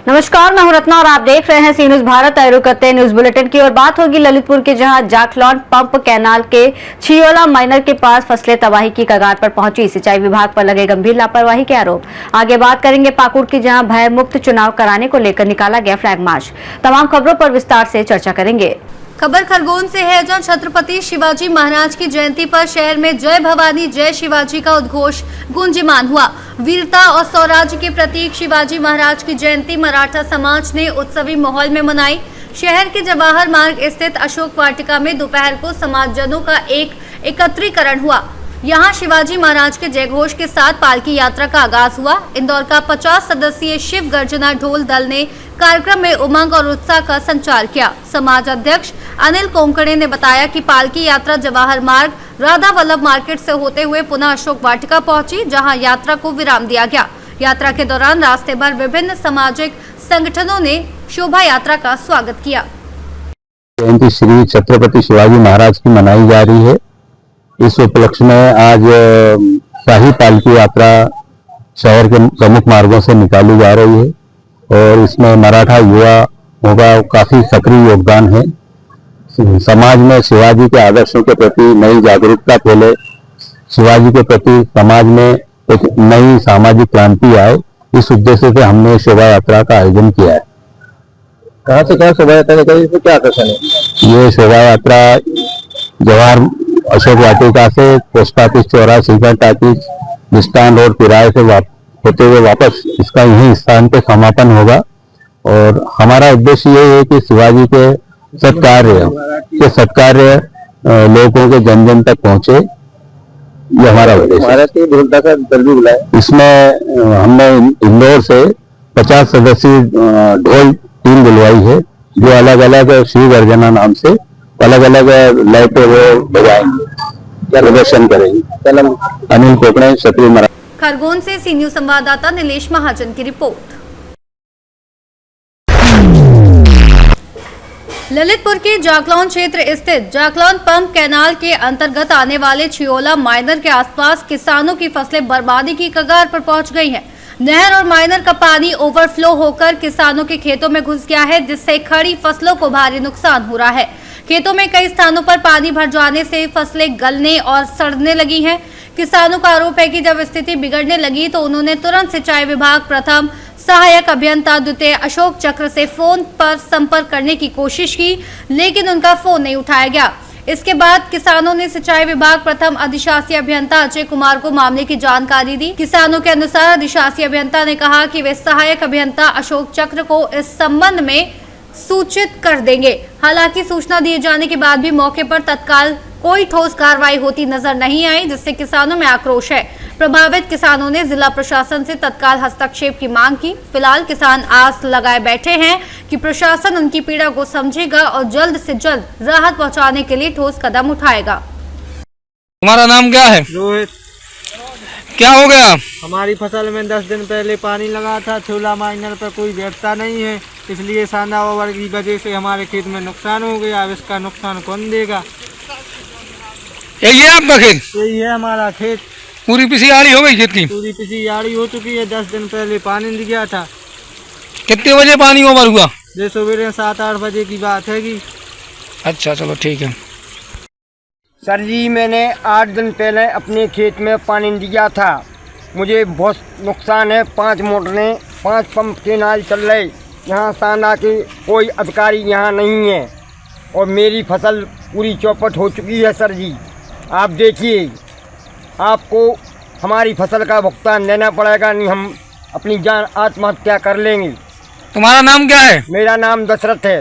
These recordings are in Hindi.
नमस्कार, मैं हूं रत्ना और आप देख रहे हैं सी न्यूज भारत। आयोग करते हैं न्यूज बुलेटिन की और बात होगी ललितपुर के, जहां जाखलौन पंप कैनाल के छियोला माइनर के पास फसलें तबाही की कगार पर पहुंची। सिंचाई विभाग पर लगे गंभीर लापरवाही के आरोप। आगे बात करेंगे पाकुड़ की, जहां भय मुक्त चुनाव कराने को लेकर निकाला गया फ्लैग मार्च। तमाम खबरों पर विस्तार से चर्चा करेंगे। खबर खरगोन से है, जहां छत्रपति शिवाजी महाराज की जयंती पर शहर में जय भवानी जय शिवाजी का उद्घोष गूंजयमान हुआ। वीरता और स्वराज्य के प्रतीक शिवाजी महाराज की जयंती मराठा समाज ने उत्सवी माहौल में मनाई। शहर के जवाहर मार्ग स्थित अशोक वाटिका में दोपहर को समाजजनों का एक एकत्रीकरण हुआ। यहां शिवाजी महाराज के जयघोष के साथ पालकी यात्रा का आगाज हुआ। इंदौर का 50 सदस्यीय शिव गर्जना ढोल दल ने कार्यक्रम में उमंग और उत्साह का संचार किया। समाज अध्यक्ष अनिल कोंकणे ने बताया कि पालकी यात्रा जवाहर मार्ग राधा वल्लभ मार्केट से होते हुए पुनः अशोक वाटिका पहुंची, जहां यात्रा को विराम दिया गया। यात्रा के दौरान रास्ते भर विभिन्न सामाजिक संगठनों ने शोभा यात्रा का स्वागत किया। जयंती श्री छत्रपति शिवाजी महाराज की मनाई जा रही है। इस उपलक्ष्य में आज शाही पालकी यात्रा शहर के प्रमुख मार्गों से निकाली जा रही है और इसमें मराठा युवाओं का काफी सक्रिय योगदान है। समाज में शिवाजी के आदर्शों के प्रति नई जागरूकता फैले, शिवाजी के प्रति समाज में एक नई सामाजिक क्रांति आए, इस उद्देश्य से हमने शोभा यात्रा का आयोजन किया है। कहाँ से कहाँ शोभा यात्रा निकली, इसमें क्या आकर्षण है? ये शोभा यात्रा जवाहर अशोक वाटिका से पोस्ट ऑफिस चौराहा सीकर टाकीज मिष्टान रोड तिराहे से होते हुए वापस इसका यही स्थान पे समापन होगा। और हमारा उद्देश्य ये है कि शिवाजी के सत्कार्य लोगों के जन जन तक पहुंचे, ये हमारा उद्देश्य है। इसमें हमने इंदौर से 50 सदस्यीय ढोल टीम बुलवाई है, जो अलग अलग शिव गर्जना नाम से अलग अलग लय पे वो बजाएंगे, प्रदर्शन करेंगे। अनिल कोकणे, क्षत्रिय मराठा। खरगोन से सी न्यूज संवाददाता नीलेश महाजन की रिपोर्ट। ललितपुर के जाखलौन क्षेत्र स्थित जाखलौन पंप कैनाल के अंतर्गत आने वाले छियोला माइनर के आसपास किसानों की फसलें बर्बादी की कगार पर पहुंच गई हैं। नहर और माइनर का पानी ओवरफ्लो होकर किसानों के खेतों में घुस गया है, जिससे खड़ी फसलों को भारी नुकसान हो रहा है। खेतों में कई स्थानों पर पानी भर जाने से फसलें गलने और सड़ने लगी हैं। किसानों का आरोप है कि जब स्थिति बिगड़ने लगी तो उन्होंने तुरंत सिंचाई विभाग प्रथम सहायक अभियंता द्वितीय अशोक चक्र से फोन पर संपर्क करने की कोशिश की, लेकिन उनका फोन नहीं उठाया गया। इसके बाद किसानों ने सिंचाई विभाग प्रथम अधिशासी अभियंता अजय कुमार को मामले की जानकारी दी। किसानों के अनुसार अधिशासी अभियंता ने कहा कि वे सहायक अभियंता अशोक चक्र को इस संबंध में सूचित कर देंगे। हालांकि सूचना दिए जाने के बाद भी मौके पर तत्काल कोई ठोस कार्रवाई होती नजर नहीं आई, जिससे किसानों में आक्रोश है। प्रभावित किसानों ने जिला प्रशासन से तत्काल हस्तक्षेप की मांग की। फिलहाल किसान आस लगाए बैठे हैं कि प्रशासन उनकी पीड़ा को समझेगा और जल्द से जल्द राहत पहुंचाने के लिए ठोस कदम उठाएगा। तुम्हारा नाम क्या है? रोहित। क्या हो गया? हमारी फसल में 10 दिन पहले पानी लगा था। छियोला माइनर पर कोई बैठता नहीं है, इसलिए सांदा ओवर की वजह से हमारे खेत में नुकसान हो गया। अब इसका नुकसान कौन देगा? यही है आपका खेत? यही है हमारा खेत। पूरी पिसी आड़ी हो गई खेत की? पूरी पिसी आड़ी हो चुकी है। 10 दिन पहले पानी दिया था। कितने बजे पानी ओवर हुआ? ये सवेरे 7-8 बजे की बात है कि। अच्छा, चलो ठीक है। सर जी, मैंने 8 दिन पहले अपने खेत में पानी दिया था। मुझे बहुत नुकसान है। 5 मोटरें, 5 पंप केनाल चल रहे। यहाँ सांदा के कोई अधिकारी यहाँ नहीं है और मेरी फसल पूरी चौपट हो चुकी है। सर जी, आप देखिए, आपको हमारी फसल का भुगतान देना पड़ेगा, नहीं हम अपनी जान आत्महत्या कर लेंगे। तुम्हारा नाम क्या है? मेरा नाम दशरथ है।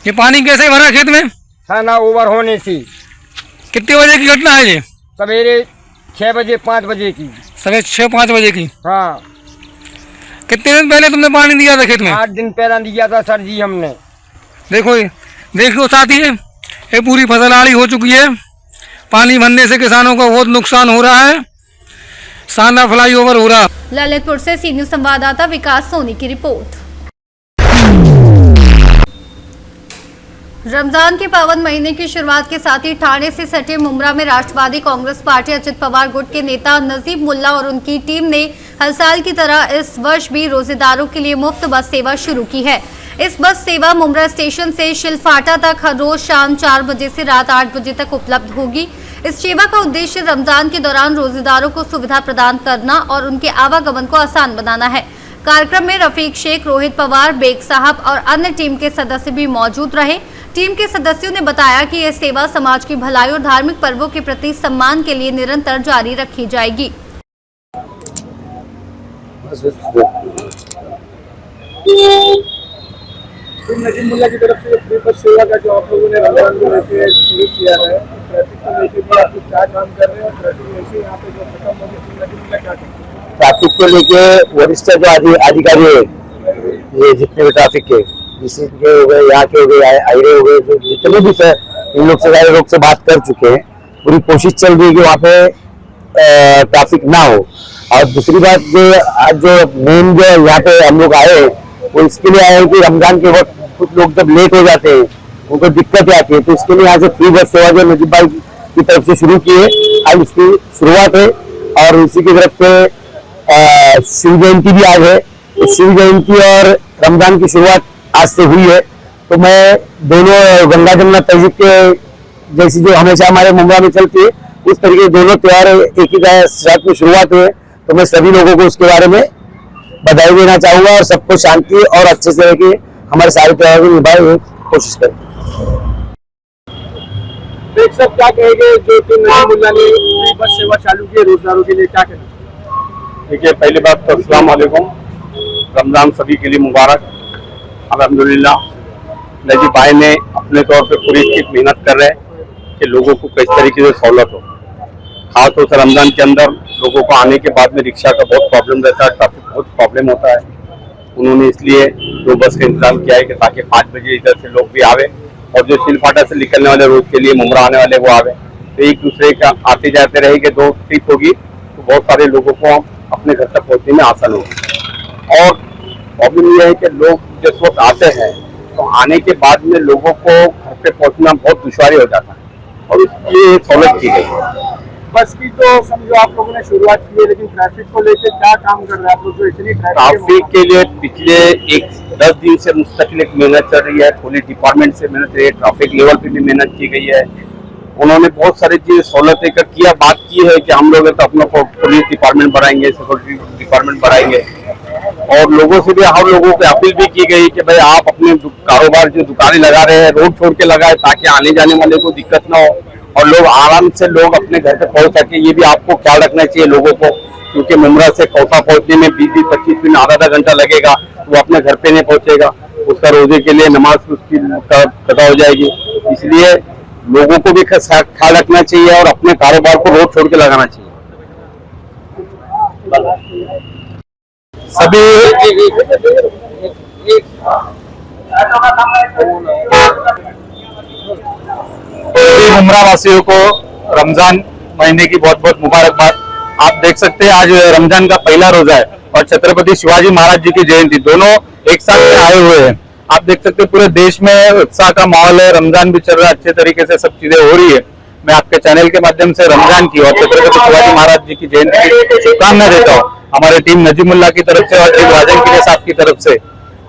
ये पानी कैसे भरा खेत में? सांदा ओवर होने से। कितने बजे की घटना है ये? सवेरे 6 बजे 5 बजे की। सवेरे 6-5 बजे की? हाँ। कितने दिन पहले तुमने पानी दिया था खेत में? 8 दिन पहले दिया था सर जी हमने। देखो साथी, ये पूरी फसल आड़ी हो चुकी है। पानी भरने से किसानों को बहुत नुकसान हो रहा है। सांदा फ्लाईओवर हो रहा। ललितपुर से सी न्यूज संवाददाता विकास सोनी की रिपोर्ट। रमजान के पावन महीने की शुरुआत के साथ ही ठाणे से सटे मुमरा में राष्ट्रवादी कांग्रेस पार्टी अजित पवार गुट के नेता नजीब मुल्ला और उनकी टीम ने हर साल की तरह इस वर्ष भी रोजेदारों के लिए मुफ्त बस सेवा शुरू की है। इस बस सेवा मुमरा स्टेशन से शिलफाटा तक हर रोज शाम 4 बजे से रात 8 बजे तक उपलब्ध होगी। इस सेवा का उद्देश्य रमजान के दौरान रोजेदारों को सुविधा प्रदान करना और उनके आवागमन को आसान बनाना है। कार्यक्रम में रफीक शेख, रोहित पवार, बेग साहब और अन्य टीम के सदस्य भी मौजूद रहे। टीम के सदस्यों ने बताया कि यह सेवा समाज की भलाई और धार्मिक पर्वों के प्रति सम्मान के लिए निरंतर जारी रखी जाएगी। नजीब मुल्ला की तरफ से फ्री बस सेवा का जो आप लोगों ने रमजान को लेकर शुरू किया है, ट्रैफिक को लेकर भी आप क्या काम कर रहे हैं और ट्रैफिक वैसे यहाँ पे जो खत्म हो गई, नजीब मुल्ला क्या करते हैं? ट्रैफिक को लेके वरिष्ठ जो अधिकारी है, ये जितने भी ट्रैफिक के डीसी के हो गए, यहाँ के हो गए, आईरे हो गए, जो जितने भी सर इन लोग से सारे लोग से बात कर चुके हैं। पूरी कोशिश चल रही है कि वहाँ पे ट्रैफिक ना हो। और दूसरी बात जो आज जो मेन जो यहाँ पे हम लोग आए वो इसके लिए आए हैं कि रमजान के वक्त कुछ लोग जब लेट हो जाते हैं उनको दिक्कत आती है, तो इसके लिए यहाँ से फ्री बस सेवा जो नजीब भाई की तरफ से शुरू की है, आज उसकी शुरुआत है। और इसी की तरफ से शिव जयंती भी आज है, तो शिव जयंती और रमजान की शुरुआत आज से हुई है। तो मैं दोनों गंगा जमुना तहजीब के जैसी जो हमेशा हमारे मुंबई में चलती है, उस तरीके दोनों त्योहार एक ही साथ में शुरुआत हुए, तो मैं सभी लोगों को उसके बारे में बधाई देना चाहूंगा और सबको शांति और अच्छे से रह के हमारे सारे त्योहार को निभाए हुए कोशिश करें। देख सब क्या कहेंगे जो कि नजीब मुल्ला ने फ्री बस सेवा चालू की है रोजगारों के लिए, क्या कहेंगे? देखिए, पहली बात तो अस्सलाम वालेकुम, रमजान सभी के लिए मुबारक। अल्हम्दुलिल्लाह नजीब भाई ने अपने तौर पे पूरी मेहनत कर रहे हैं कि लोगों को किस तरीके से सहूलत हो। खासतौर से रमजान के अंदर लोगों को आने के बाद में रिक्शा का बहुत प्रॉब्लम रहता है, ट्रैफिक बहुत प्रॉब्लम होता है। उन्होंने इसलिए 2 बस का इंतजाम किया है कि ताकि 5 बजे इधर से लोग भी आवे और जो सिलफाटा से निकलने वाले रोज के लिए मुमरा आने वाले वो आवे, तो एक दूसरे का आते जाते रहेंगे। 2 ट्रिप होगी तो बहुत सारे लोगों को अपने घर तक पहुँचने में आसान होगी। और प्रॉब्लम यह है कि लोग जिस वक्त आते हैं तो आने के बाद में लोगों को घर पे पहुंचना बहुत दुश्वारी हो जाता है और इसलिए सहूलत की गई है। बस की तो समझो आप लोगों ने शुरुआत की है, लेकिन ट्रैफिक को लेकर क्या काम कर रहे हैं आप लोग? जो इतनी ट्रैफिक के लिए पिछले 10 दिन से मुस्तकिल एक मेहनत चल रही है, पुलिस डिपार्टमेंट से मेहनत रही है, ट्रैफिक लेवल पे भी मेहनत की गई है। उन्होंने बहुत सारी चीजें सहूलत लेकर किया, बात की है कि हम लोग तो अपना पुलिस डिपार्टमेंट बढ़ाएंगे, सिक्योरिटी डिपार्टमेंट बढ़ाएंगे। और लोगों से भी हम लोगों को अपील भी की गई कि भाई आप अपने कारोबार जो दुकानें लगा रहे हैं रोड छोड़ के लगाए ताकि आने जाने वाले को दिक्कत ना हो और लोग आराम से लोग अपने घर पे पहुंच सके। ये भी आपको ख्याल रखना चाहिए लोगों को, क्योंकि मुमरा से कौसा पहुंचने में 20-25 मिनट आधा घंटा लगेगा, वो अपने घर पे नहीं पहुंचेगा, उसका रोजे के लिए नमाज उसकी कदा हो जाएगी। इसलिए लोगों को भी ख्याल रखना चाहिए और अपने कारोबार को रोड छोड़ के लगाना चाहिए। सभी मुमरा वासियों को रमजान महीने की बहुत बहुत मुबारकबाद। आप देख सकते हैं आज रमजान का पहला रोजा है और छत्रपति शिवाजी महाराज जी की जयंती दोनों एक साथ में आए हुए हैं। आप देख सकते हैं पूरे देश में उत्साह का माहौल है, रमजान भी चल रहा है, अच्छे तरीके से सब चीजें हो रही है। मैं आपके चैनल के माध्यम से रमजान की और छत्रपति शिवाजी महाराज जी की जयंती की शुभकामना देता हूँ हमारे टीम नजीब मुल्ला की तरफ से और टीम राजन किले साहब की तरफ से।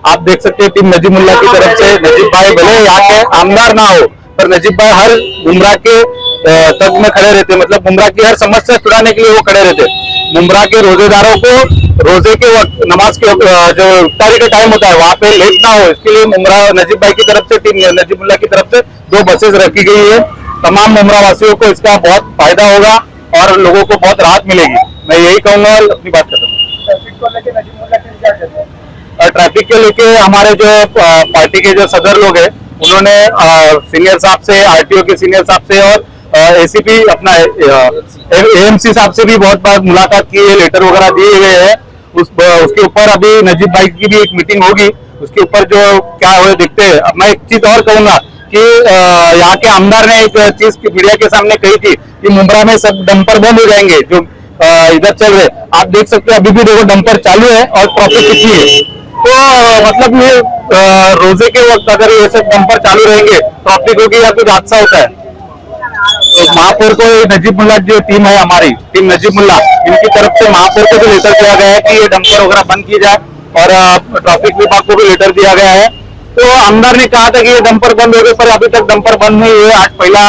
आप देख सकते हैं टीम नजीब मुल्ला की तरफ से नजीब भाई भले यहाँ के आमदार ना हो पर नजीब भाई हर मुमरा के तक में खड़े रहते, मतलब मुमरा की हर समस्या छुड़ाने के लिए वो खड़े रहते। मुमरा के रोजेदारों को रोजे के वक्त नमाज के जो इफ्तारी का टाइम होता है वहाँ पे लेट ना हो, इसके लिए मुमरा नजीब भाई की तरफ से टीम नजीब मुल्ला की तरफ से 2 बसेज रखी गई है। तमाम मुमरा वासियों को इसका बहुत फायदा होगा और लोगों को बहुत राहत मिलेगी। मैं यही कहूंगा और अपनी बात करता हूँ। ट्रैफिक को लेकर नजीब मुल्ला क्या कहते हैं? ट्रैफिक के लेके हमारे जो पार्टी के जो सदर लोग हैं उन्होंने सीनियर साहब से, आरटीओ के सीनियर साहब से और एसीपी अपना एएमसी साहब से भी बहुत बार मुलाकात की है, लेटर वगैरह दिए गए हैं। उसके ऊपर अभी नजीब भाई की भी एक मीटिंग होगी, उसके ऊपर जो क्या हुए देखते हैं। अब मैं एक चीज और कहूंगा कि यहाँ के आमदार ने एक चीज मीडिया के सामने कही थी कि मुमरा में सब डंपर बंद हो जाएंगे जो इधर चल रहे। आप देख सकते हैं अभी भी देखो डंपर चालू है और ट्रैफिक कितनी है। तो मतलब ये रोजे के वक्त अगर ये सब डंपर चालू रहेंगे ट्रैफिक होगी या कुछ हादसा होता है। तो महापौर को नजीब मुल्ला जो टीम है हमारी टीम नजीब मुल्ला, इनकी तरफ से महापौर को भी लेटर दिया गया है कि ये डंपर वगैरह बंद किए जाए और ट्रैफिक विभाग को भी लेटर दिया गया है। तो आमदार ने कहा था कि ये डंपर बंद हो गए, पर अभी तक डंपर बंद नहीं हुए। आज पहला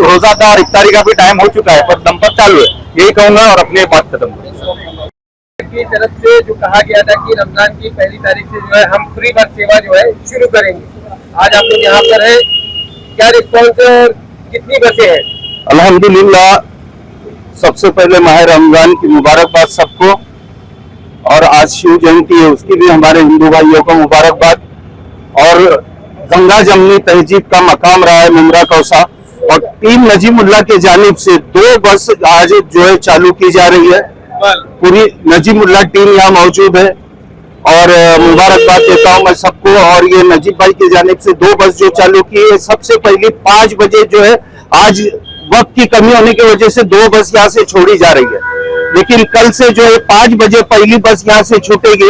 रोजा था और इफ्तारी का भी टाइम हो चुका है, पर डंपर चालू है। यही कहूंगा और अपनी बात खत्म करूंगा। की तरफ से जो कहा गया था कि रमजान की पहली तारीख से जो है हम फ्री बस सेवा जो है शुरू करेंगे, आज आप लोग यहाँ पर है, क्या रिस्पॉन्स है और कितनी बसें हैं? अल्हम्दुलिल्लाह, सबसे पहले माह रमजान की मुबारकबाद सबको, और आज शिव जयंती है उसकी भी हमारे हिंदू भाइयों को मुबारकबाद। और गंगा जमनी तहजीब का मकाम रहा है मुमरा कौसा, और टीम नजीब मुल्ला के जानिब से 2 बस आज जो है चालू की जा रही है। पूरी नजीब मुल्ला टीम यहाँ मौजूद है और मुबारकबाद देता हूँ मैं सबको। और ये नजीब भाई की जानिब से 2 बस जो चालू की है, सबसे पहले 5 बजे जो है, आज वक्त की कमी होने की वजह से 2 बस यहाँ से छोड़ी जा रही है, लेकिन कल से जो है 5 बजे पहली बस यहाँ से छूटेगी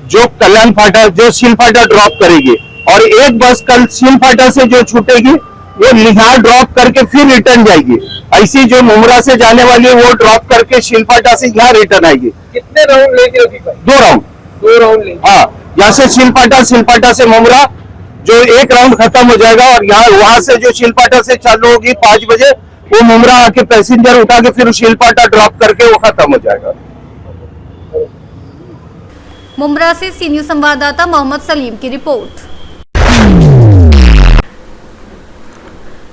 जो कल्याण फाटा जो सील फाटा ड्रॉप करेगी, और एक बस कल सील फाटा से जो छूटेगी वो लिहार ड्रॉप करके फिर रिटर्न जाएगी। ऐसी जो मुमरा से जाने वाली है वो ड्रॉप करके शिलफाटा से यहाँ रिटर्न आएगी। कितने राउंड लेंगे अभी? 2 राउंड। 2 राउंड लेंगे। हाँ, यहाँ से शिलफाटा से मुमरा जो 1 राउंड खत्म हो जाएगा, और यहाँ वहां से जो शिलफाटा से चालू होगी 5 बजे, वो मुमरा आके पैसेंजर उठा के फिर शिलफाटा ड्रॉप करके वो खत्म हो जाएगा। मुमरा से सी न्यूज संवाददाता मोहम्मद सलीम की रिपोर्ट।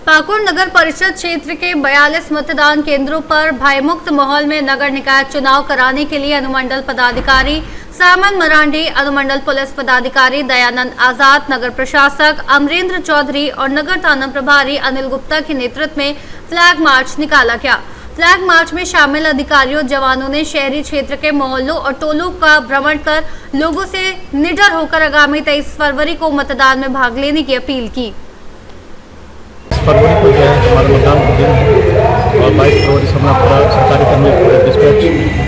पाकुड़ नगर परिषद क्षेत्र के 42 मतदान केंद्रों पर भयमुक्त माहौल में नगर निकाय चुनाव कराने के लिए अनुमंडल पदाधिकारी सामन मरांडी, अनुमंडल पुलिस पदाधिकारी दयानंद आजाद, नगर प्रशासक अमरेंद्र चौधरी और नगर थाना प्रभारी अनिल गुप्ता के नेतृत्व में फ्लैग मार्च निकाला गया। फ्लैग मार्च में शामिल अधिकारियों जवानों ने शहरी क्षेत्र के मोहल्लों और टोलों का भ्रमण कर लोगों से निडर होकर आगामी 23 फरवरी को मतदान में भाग लेने की अपील की। फरवरी को जो है हमारा मतदान का दिन है और 22 फरवरी से हमारा पूरा सरकारी कर्मी पूरे डिस्पैच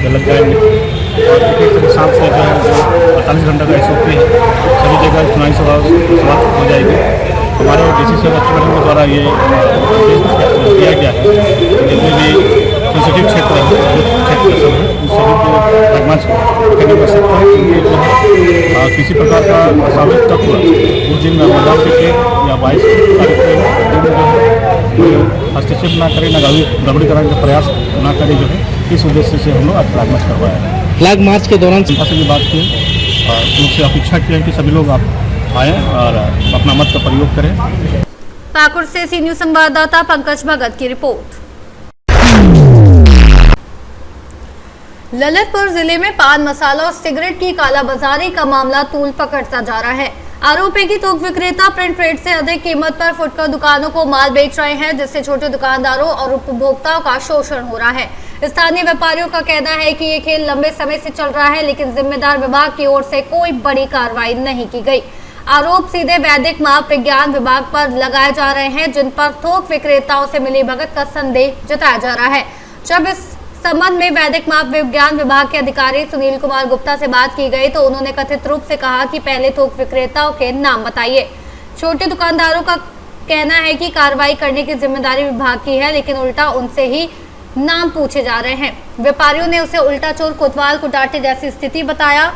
लग जाएंगे। और एक शाम से जो है 48 घंटे का SOP है, सभी जगह चुनावी सभा समाप्त हो जाएगी। हमारे DC लक्ष्मण के द्वारा ये दिया गया है, जितने भी सेंसिटिव क्षेत्र है, क्षेत्र सब है, उन सभी को लगभग करने की आवश्यकता है, क्योंकि जो है किसी प्रकार का असामाजिक तत्व उस दिन मतदान के या 22 तारीख को दिन जो है हस्तक्षेप ना करें, न गड़बड़ी कराने का प्रयास ना करें, जो है इस उद्देश्य से हम लोग आज फ्लैग मार्च करवाया है। फ्लैग मार्च के दौरान जनता से भी बात की और लोग से अपेक्षा की है कि सभी लोग आप आए और अपना मत का प्रयोग करें। पाकुड़ से सी न्यूज संवाददाता पंकज भगत की रिपोर्ट। ललितपुर जिले में पान मसाला और सिगरेट की कालाबाजारी का मामला तूल पकड़ता जा रहा है। आरोप है कि थोक विक्रेता प्रिंट रेट से अधिक कीमत पर फुटकर दुकानों को माल बेच रहे हैं, जिससे छोटे दुकानदारों और उपभोक्ताओं का शोषण हो रहा है। स्थानीय व्यापारियों का कहना है कि ये खेल लंबे समय से चल रहा है, लेकिन जिम्मेदार विभाग की ओर से कोई बड़ी कार्रवाई नहीं की गई। आरोप सीधे वैदिक माप विज्ञान विभाग पर लगाए जा रहे हैं, जिन पर थोक विक्रेताओं से मिलीभगत का संदेह जताया जा रहा है। जब इस संबंध में वैदिक माप विज्ञान विभाग के अधिकारी सुनील कुमार गुप्ता से बात की गई तो उन्होंने कथित रूप से कहा कि पहले थोक विक्रेताओं के नाम बताइए। छोटे दुकानदारों का कहना है कि कार्रवाई करने की जिम्मेदारी विभाग की है, लेकिन उल्टा उनसे ही नाम पूछे जा रहे हैं। व्यापारियों ने उसे उल्टा चोर कोतवाल को डांटे जैसी स्थिति बताया।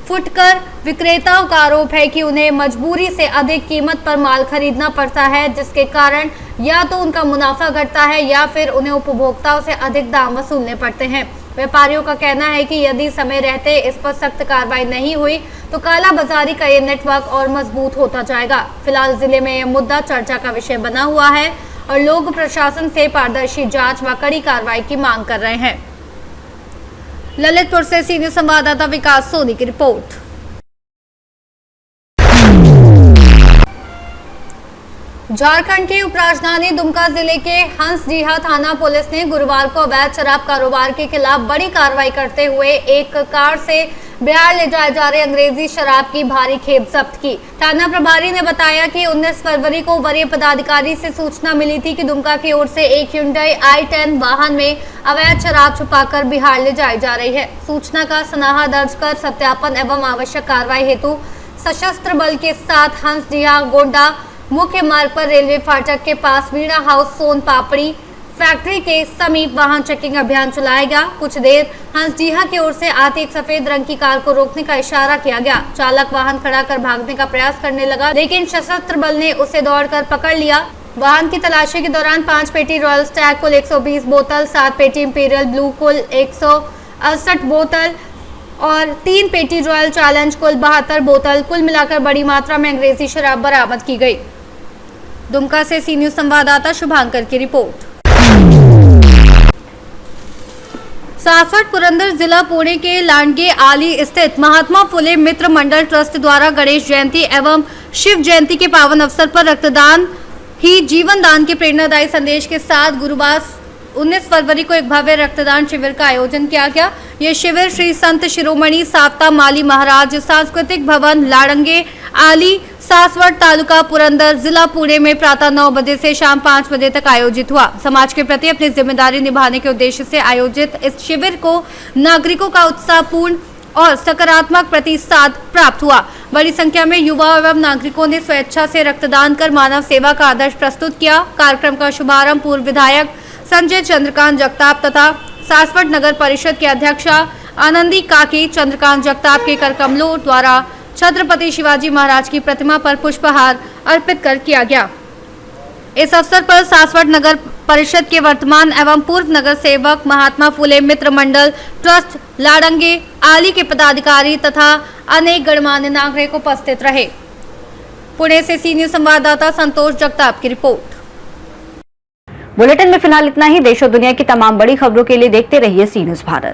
फुटकर विक्रेताओं का आरोप है कि उन्हें मजबूरी से अधिक कीमत पर माल खरीदना पड़ता है, जिसके कारण या तो उनका मुनाफा घटता है या फिर उन्हें उपभोक्ताओं से अधिक दाम वसूलने पड़ते हैं। व्यापारियों का कहना है कि यदि समय रहते इस पर सख्त कार्रवाई नहीं हुई तो काला बाजारी का ये नेटवर्क और मजबूत होता जाएगा। फिलहाल जिले में यह मुद्दा चर्चा का विषय बना हुआ है और लोग प्रशासन से पारदर्शी जांच व कड़ी कार्रवाई की मांग कर रहे हैं। ललितपुर से सी न्यूज संवाददाता विकास सोनी की रिपोर्ट। झारखंड की उपराजधानी दुमका जिले के हंसडीहा थाना पुलिस ने गुरुवार को अवैध शराब कारोबार के खिलाफ बड़ी कार्रवाई करते हुए एक कार से बिहार ले जाए जा रहे अंग्रेजी शराब की भारी खेप जब्त की। थाना प्रभारी ने बताया कि 19 फरवरी को वरीय पदाधिकारी से सूचना मिली थी कि दुमका की ओर से एक Hyundai i10 वाहन में अवैध शराब छुपाकर बिहार ले जाई जा रही है। सूचना का सनाहा दर्ज कर सत्यापन एवं आवश्यक कार्रवाई हेतु सशस्त्र बल के साथ हंसडीहा गोंडा मुख्य मार्ग पर रेलवे फाटक के पास वीणा हाउस सोन पापड़ी फैक्ट्री के समीप वाहन चेकिंग अभियान चलाया गया। कुछ देर हंसडीहा की ओर से आती एक सफेद रंग की कार को रोकने का इशारा किया गया। चालक वाहन खड़ा कर भागने का प्रयास करने लगा, लेकिन सशस्त्र बल ने उसे दौड़कर पकड़ लिया। वाहन की तलाशी के दौरान 5 पेटी रॉयल स्टैग कुल 120 बोतल, 7 पेटी इंपीरियल ब्लू कुल 168 बोतल और 3 पेटी रॉयल चैलेंज कुल 72 बोतल, कुल मिलाकर बड़ी मात्रा में अंग्रेजी शराब बरामद की गई। दुमका से सी न्यूज संवाददाता शुभांकर की रिपोर्ट। सासवट पुरंदर जिला पुणे के लांडगे आली स्थित महात्मा फुले मित्र मंडल ट्रस्ट द्वारा गणेश जयंती एवं शिव जयंती के पावन अवसर पर रक्तदान ही जीवन दान के प्रेरणादायी संदेश के साथ गुरुवार 19 फरवरी को एक भव्य रक्तदान शिविर का आयोजन किया गया। यह शिविर श्री संत शिरोमणि साप्ता माली महाराज सांस्कृतिक भवन लाड़ंगे आली सासवट तालुका पुरंदर जिला पुणे में प्रातः 9 बजे से शाम 5 बजे तक आयोजित हुआ। समाज के प्रति अपनी जिम्मेदारी निभाने के उद्देश्य से आयोजित इस शिविर को नागरिकों का उत्साहपूर्ण और सकारात्मक प्रतिसाद प्राप्त हुआ। बड़ी संख्या में युवा एवं नागरिकों ने स्वेच्छा से रक्तदान कर मानव सेवा का आदर्श प्रस्तुत किया। कार्यक्रम का शुभारंभ पूर्व विधायक संजय चंद्रकांत जगताप तथा सासवट नगर परिषद के अध्यक्षा आनंदी काकी चंद्रकांत जगताप के करकमलों द्वारा छत्रपति शिवाजी महाराज की प्रतिमा पर पुष्पहार अर्पित कर किया गया। इस अवसर पर सासवट नगर परिषद के वर्तमान एवं पूर्व नगर सेवक महात्मा फुले मित्र मंडल ट्रस्ट लाड़ंगे आली के पदाधिकारी तथा अनेक गणमान्य नागरिक उपस्थित रहे। पुणे से सी न्यूज संवाददाता संतोष जगताप की रिपोर्ट। बुलेटिन में फिलहाल इतना ही। देश और दुनिया की तमाम बड़ी खबरों के लिए देखते रहिए सी न्यूज भारत।